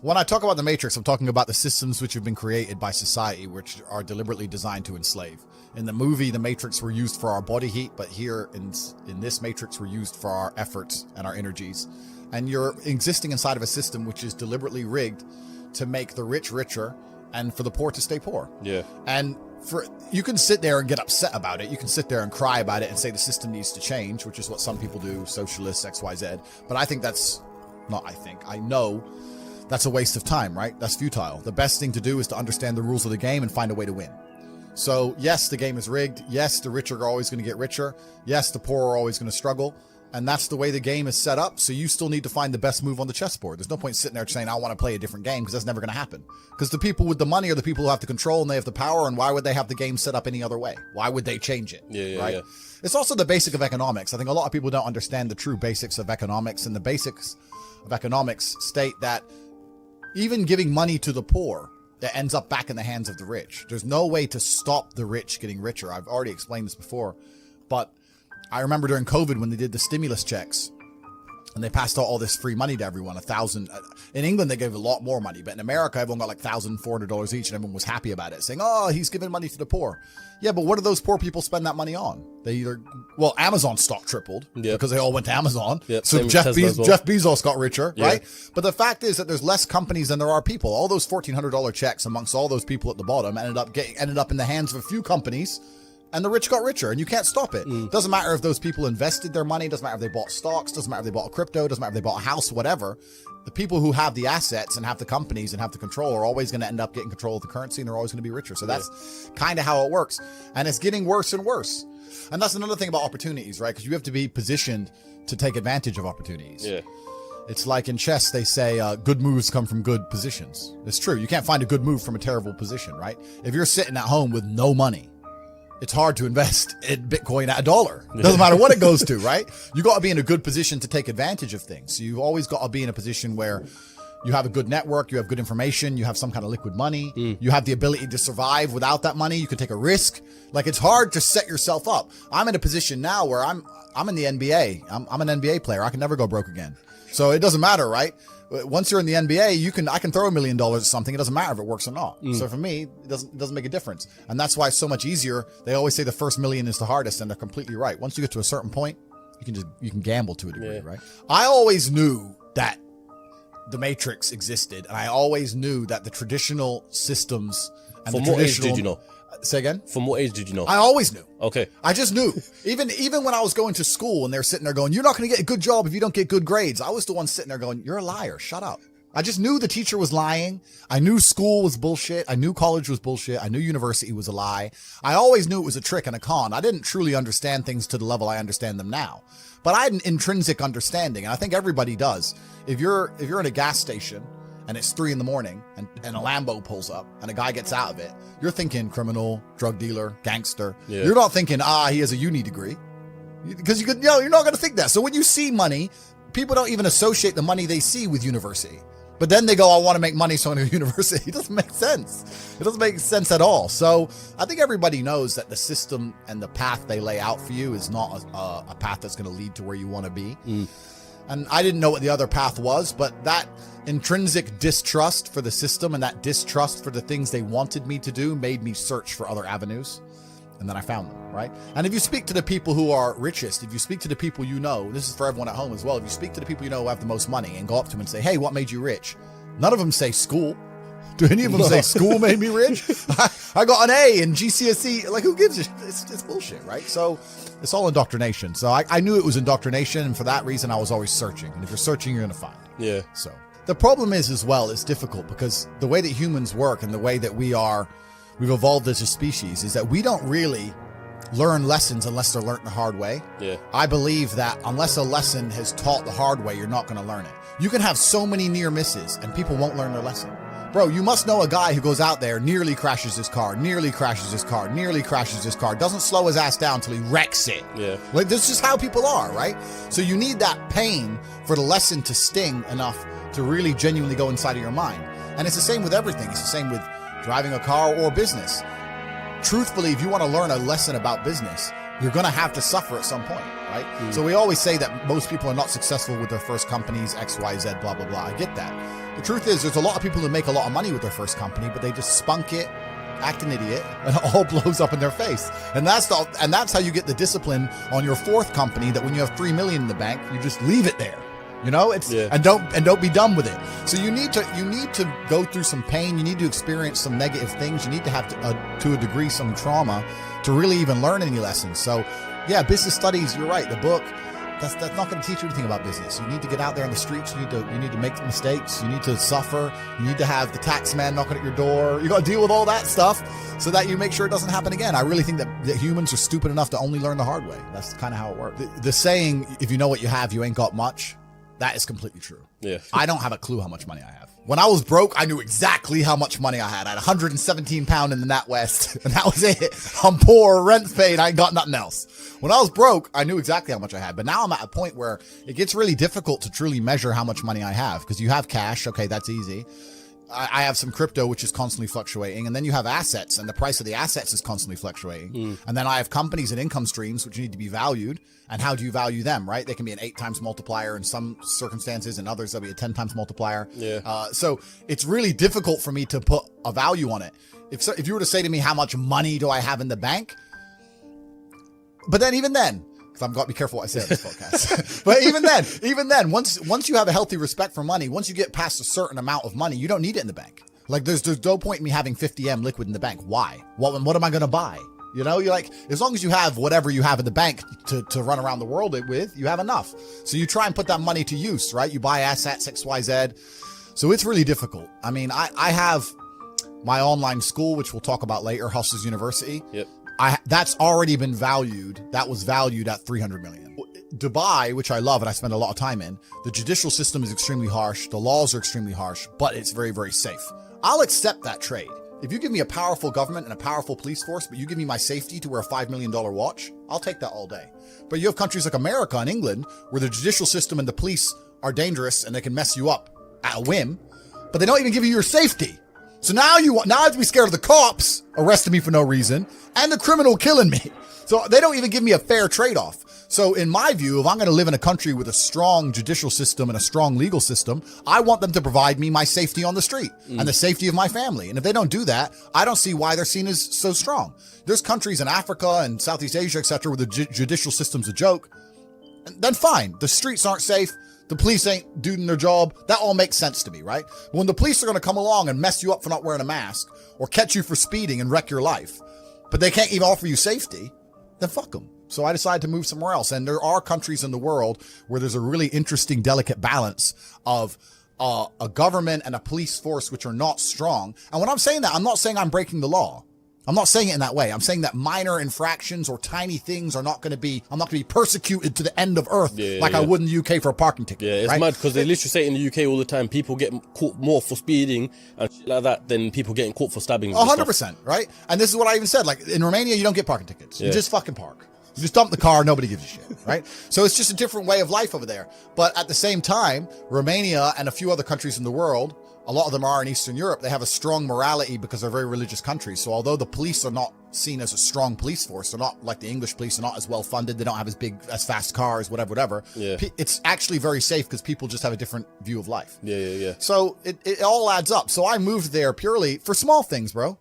When I talk about the Matrix, I'm talking about the systems which have been created by society, which are deliberately designed to enslave. In the movie, the Matrix were used for our body heat, but here in this Matrix, we're used for our efforts and our energies. And you're existing inside of a system which is deliberately rigged to make the rich richer and for the poor to stay poor. Yeah. And you can sit there and get upset about it. You can sit there and cry about it and say the system needs to change, which is what some people do, socialists, XYZ. But I know that's a waste of time, right? That's futile. The best thing to do is to understand the rules of the game and find a way to win. So yes, the game is rigged. Yes, the rich are always going to get richer. Yes, the poor are always going to struggle. And that's the way the game is set up. So you still need to find the best move on the chessboard. There's no point sitting there saying, I want to play a different game, because that's never going to happen. Because the people with the money are the people who have the control and they have the power. And why would they have the game set up any other way? Why would they change it? Right? It's also the basic of economics. I think a lot of people don't understand the true basics of economics. And the basics of economics state that even giving money to the poor, that ends up back in the hands of the rich. There's no way to stop the rich getting richer. I've already explained this before, but I remember during COVID when they did the stimulus checks and they passed out all this free money to everyone, 1,000. In England, they gave a lot more money, but in America, everyone got like $1,400 each and everyone was happy about it, saying, oh, he's giving money to the poor. Yeah, but what do those poor people spend that money on? Amazon stock tripled because they all went to Amazon. So Jeff Bezos got richer, right? But the fact is that there's less companies than there are people. All those $1,400 checks amongst all those people at the bottom ended up in the hands of a few companies. And the rich got richer, and you can't stop it. Doesn't matter if those people invested their money, doesn't matter if they bought stocks, doesn't matter if they bought a crypto, doesn't matter if they bought a house, whatever. The people who have the assets and have the companies and have the control are always going to end up getting control of the currency, and they're always going to be richer. So that's kind of how it works. And it's getting worse and worse. And that's another thing about opportunities, right? Because you have to be positioned to take advantage of opportunities. Yeah. It's like in chess, they say good moves come from good positions. It's true. You can't find a good move from a terrible position, right? If you're sitting at home with no money, it's hard to invest in Bitcoin at $1. It doesn't matter what it goes to, right? You got to be in a good position to take advantage of things. So you've always got to be in a position where you have a good network, you have good information, you have some kind of liquid money, you have the ability to survive without that money, you can take a risk. Like, it's hard to set yourself up. I'm in a position now where I'm in the NBA. I'm an NBA player. I can never go broke again. So it doesn't matter, right? Once you're in the NBA, I can throw $1 million at something. It doesn't matter if it works or not. So for me, it doesn't make a difference. And that's why it's so much easier. They always say the first million is the hardest, and they're completely right. Once you get to a certain point, you can gamble to a degree, right? I always knew that the Matrix existed, and I always knew that the traditional systems and From what age did you know? Say again? From what age did you know? I always knew. Okay. I just knew. Even when I was going to school and they're sitting there going, you're not going to get a good job if you don't get good grades. I was the one sitting there going, you're a liar. Shut up. I just knew the teacher was lying. I knew school was bullshit. I knew college was bullshit. I knew university was a lie. I always knew it was a trick and a con. I didn't truly understand things to the level I understand them now. But I had an intrinsic understanding, and I think everybody does. If you're in a gas station and it's 3 a.m. and a Lambo pulls up and a guy gets out of it, you're thinking criminal, drug dealer, gangster. Yeah. You're not thinking, he has a uni degree. Because you're not going to think that. So when you see money, people don't even associate the money they see with university. But then they go, I want to make money, so I'm going to university. It doesn't make sense. It doesn't make sense at all. So I think everybody knows that the system and the path they lay out for you is not a path that's going to lead to where you want to be. And I didn't know what the other path was, but that intrinsic distrust for the system and that distrust for the things they wanted me to do made me search for other avenues. And then I found them, right? And if you speak to the people who are richest, if you speak to the people you know, this is for everyone at home as well, if you speak to the people you know who have the most money and go up to them and say, hey, what made you rich? None of them say school. Do any of them say school made me rich? I got an A in GCSE. Like, who gives a shit? It's bullshit, right? So it's all indoctrination. So I knew it was indoctrination, and for that reason, I was always searching. And if you're searching, you're going to find. Yeah. So the problem is, as well, it's difficult because the way that humans work and the way that we've evolved as a species is that we don't really learn lessons unless they're learned the hard way. Yeah. I believe that unless a lesson is taught the hard way, you're not going to learn it. You can have so many near misses and people won't learn their lesson. Bro, you must know a guy who goes out there, nearly crashes his car, doesn't slow his ass down till he wrecks it. Yeah. Like, this is how people are, right? So you need that pain for the lesson to sting enough to really genuinely go inside of your mind. And it's the same with everything. It's the same with driving a car or business. Truthfully, if you want to learn a lesson about business, you're going to have to suffer at some point, right? right? So we always say that most people are not successful with their first companies, X, Y, Z, blah, blah, blah. I get that. The truth is there's a lot of people who make a lot of money with their first company, but they just spunk it, act an idiot, and it all blows up in their face. And that's how you get the discipline on your fourth company, that when you have $3 million in the bank, you just leave it there. You know, and don't be done with it. So you need to go through some pain. You need to experience some negative things. You need to have to a degree some trauma to really even learn any lessons. So yeah, business studies, you're right. The book, that's not going to teach you anything about business. You need to get out there in the streets. You need to make mistakes. You need to suffer. You need to have the tax man knocking at your door. You got to deal with all that stuff so that you make sure it doesn't happen again. I really think that humans are stupid enough to only learn the hard way. That's kind of how it works. The saying, if you know what you have, you ain't got much. That is completely true. Yeah. I don't have a clue how much money I have. When I was broke, I knew exactly how much money I had. I had 117 pounds in the NatWest, and that was it. I'm poor, rent's paid, I ain't got nothing else. When I was broke, I knew exactly how much I had. But now I'm at a point where it gets really difficult to truly measure how much money I have, because you have cash. Okay, that's easy. I have some crypto, which is constantly fluctuating. And then you have assets, and the price of the assets is constantly fluctuating. And then I have companies and income streams, which need to be valued. And how do you value them, right? They can be an 8 times multiplier in some circumstances, and others, they'll be a 10 times multiplier. Yeah. So it's really difficult for me to put a value on it. If you were to say to me, how much money do I have in the bank? But then even then, because I've got to be careful what I say on this podcast. But even then, once you have a healthy respect for money, once you get past a certain amount of money, you don't need it in the bank. Like there's no point in me having 50M liquid in the bank. Why? What am I going to buy? You know, you're like, as long as you have whatever you have in the bank to run around the world with, you have enough. So you try and put that money to use, right? You buy assets, X, Y, Z. So it's really difficult. I mean, I have my online school, which we'll talk about later, Hustlers University. Yep. That's already been valued. That was valued at 300 million. Dubai, which I love and I spend a lot of time in, the judicial system is extremely harsh. The laws are extremely harsh, but it's very, very safe. I'll accept that trade. If you give me a powerful government and a powerful police force, but you give me my safety to wear a $5 million watch, I'll take that all day. But you have countries like America and England where the judicial system and the police are dangerous and they can mess you up at a whim, but they don't even give you your safety. So now I have to be scared of the cops arresting me for no reason and the criminal killing me. So they don't even give me a fair trade-off. So in my view, if I'm going to live in a country with a strong judicial system and a strong legal system, I want them to provide me my safety on the street and the safety of my family. And if they don't do that, I don't see why they're seen as so strong. There's countries in Africa and Southeast Asia, etc., where the judicial system's a joke. Then fine. The streets aren't safe. The police ain't doing their job. That all makes sense to me, right? But when the police are going to come along and mess you up for not wearing a mask or catch you for speeding and wreck your life, but they can't even offer you safety, then fuck them. So I decided to move somewhere else. And there are countries in the world where there's a really interesting, delicate balance of a government and a police force which are not strong. And when I'm saying that, I'm not saying I'm breaking the law. I'm not saying it in that way. I'm saying that minor infractions or tiny things I'm not going to be persecuted to the end of earth I would in the UK for a parking ticket. Yeah, it's mad because they literally say in the UK all the time, people get caught more for speeding and shit like that than people getting caught for stabbing. 100%, right? And this is what I even said. Like in Romania, you don't get parking tickets. You just fucking park. You just dump the car, nobody gives a shit, right? So it's just a different way of life over there. But at the same time, Romania and a few other countries in the world, a lot of them are in Eastern Europe, they have a strong morality because they're very religious countries. So although the police are not seen as a strong police force, they're not like the English police, they're not as well funded, they don't have as fast cars, whatever. Yeah. It's actually very safe because people just have a different view of life. Yeah. So it all adds up. So I moved there purely for small things, bro.